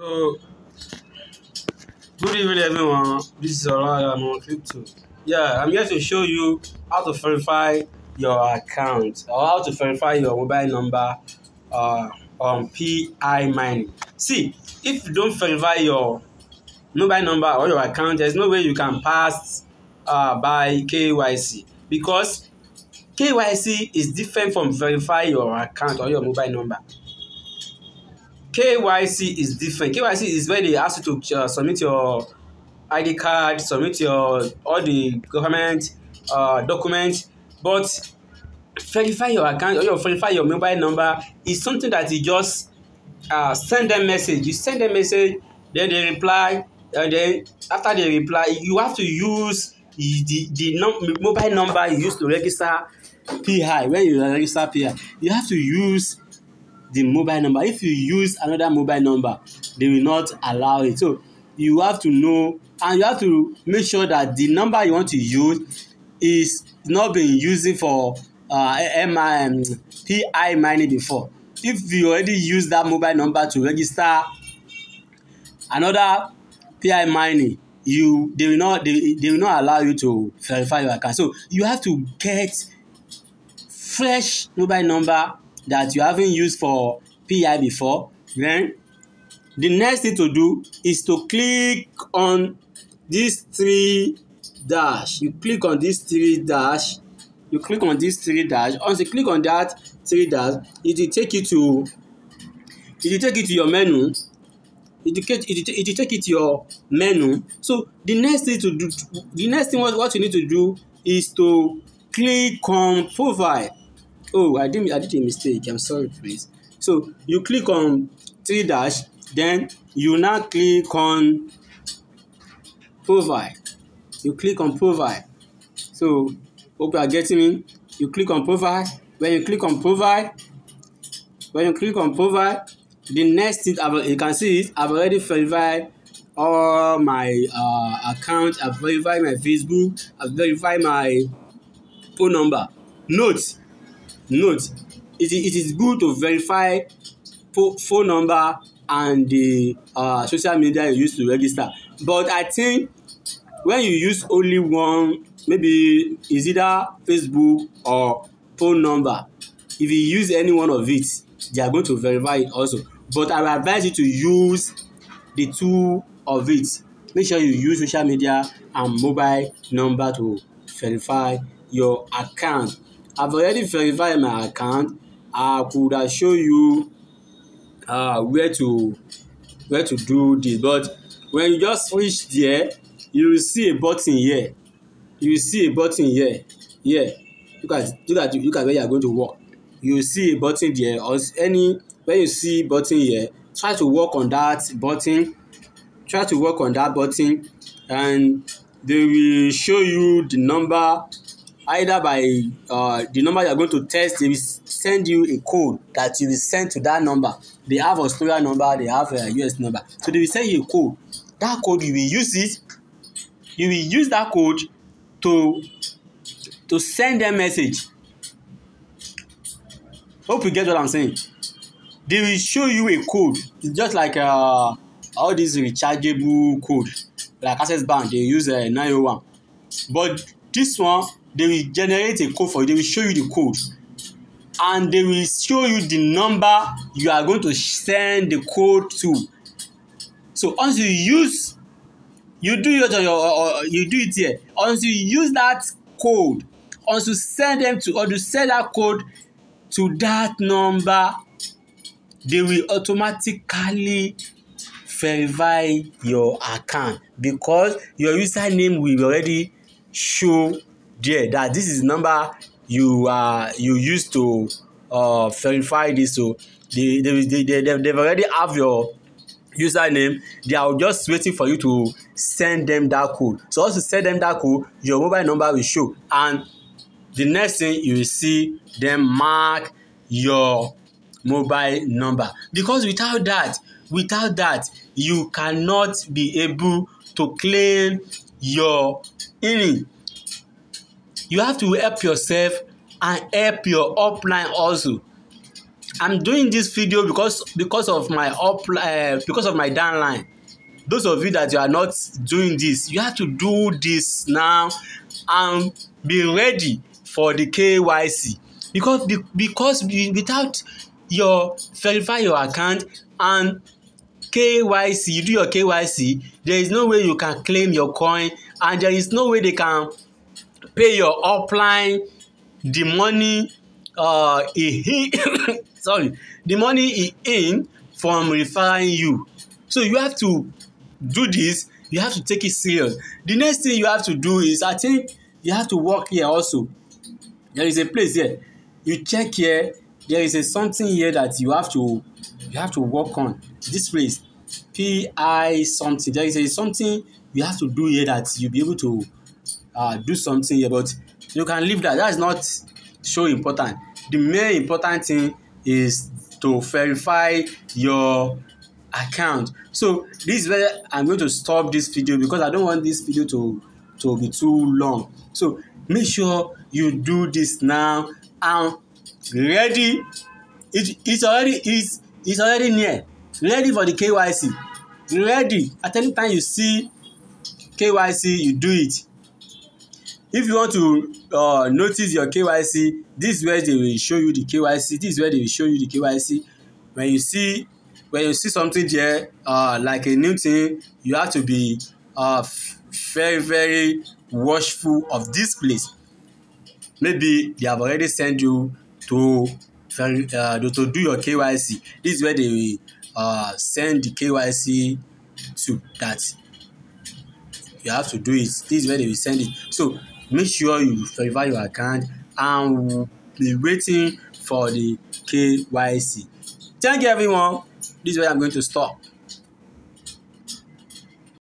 So, good evening, everyone. This is Olaya on Crypto. Yeah, I'm here to show you how to verify your account or how to verify your mobile number uh, on PI mining. See, if you don't verify your mobile number or your account, there's no way you can pass by KYC, because KYC is different from verify your account or your mobile number. KYC is different. KYC is where they ask you to submit your ID card, submit your all the government documents, but verify your account or verify your mobile number is something that you just send them message. You send them message, then they reply, and then after they reply, you have to use the mobile number you use to register PI. When you register PI, you have to use the mobile number. If you use another mobile number, they will not allow it. So you have to know, and you have to make sure that the number you want to use is not being used for PI mining before. If you already use that mobile number to register another PI mining, they will not allow you to verify your account. So you have to get fresh mobile number that you haven't used for PI before. Then the next thing to do is to click on this three dash. You click on this three dash. Once you click on that three dash, it will take you to your menu. It will take you to your menu. So the next thing what you need to do is to click on profile. Oh, I did a mistake. I'm sorry, please. So you click on three dash, then you now click on profile. You click on profile. So hope you are getting me. You click on profile. When you click on profile, the next thing you can see is I've already verified all my account. I've verified my Facebook. I've verified my phone number. Note, it is good to verify phone number and the social media you use to register. But I think when you use only one, maybe is either Facebook or phone number, if you use any one of it, they are going to verify it also. But I will advise you to use the two of it. Make sure you use social media and mobile number to verify your account. I've already verified my account. I could have shown you where to do this, but when you just reach there, you will see a button here. Here. Look at where you are going to work. You will see a button there, or when you see button here, try to work on that button. And they will show you the number, either by the number you are going to test. They will send you a code that you will send to that number. They have Australian number, they have a US number. So they will send you a code. That code, you will use it. You will use that code to send them message. Hope you get what I'm saying. They will show you a code. It's just like all these rechargeable code, like Access Bank, they use 901. But this one, they will generate a code for you. They will show you the code, and they will show you the number you are going to send the code to. So once you do it here. Once you use that code, once you send that code to that number, they will automatically verify your account, because your username will already show there that this is the number you use to verify this. So they've already have your username. They are just waiting for you to send them that code. So once you send them that code, your mobile number will show, and the next thing you will see them mark your mobile number, because without that you cannot be able to claim your earning. You have to help yourself and help your upline also. I'm doing this video because of my downline. Those of you that you are not doing this, you have to do this now and be ready for the KYC, because without your verify your account and KYC, you do your KYC, there is no way you can claim your coin, and there is no way they can pay your upline the money the money in from referring you. So you have to do this, you have to take it serious. The next thing you have to do is, I think you have to work here also. There is a place here, you check here, there is a something here that you have to work on. This place, PI something, there is a something you have to do here that you'll be able to do something here, but you can leave that. That's not so important. The main important thing is to verify your account. So this is where I'm going to stop this video, because I don't want this video to be too long. So make sure you do this now and ready. It's already near. Ready for the KYC. Ready. At any time you see KYC, you do it. If you want to notice your KYC, this is where they will show you the KYC. This is where they will show you the KYC. When you see something there, like a new thing, you have to be very, very watchful of this place. Maybe they have already sent you to do your KYC. This is where they will send the KYC to that. You have to do it. This is where they will send it. So make sure you verify your account and be waiting for the KYC. Thank you, everyone. This is where I'm going to stop.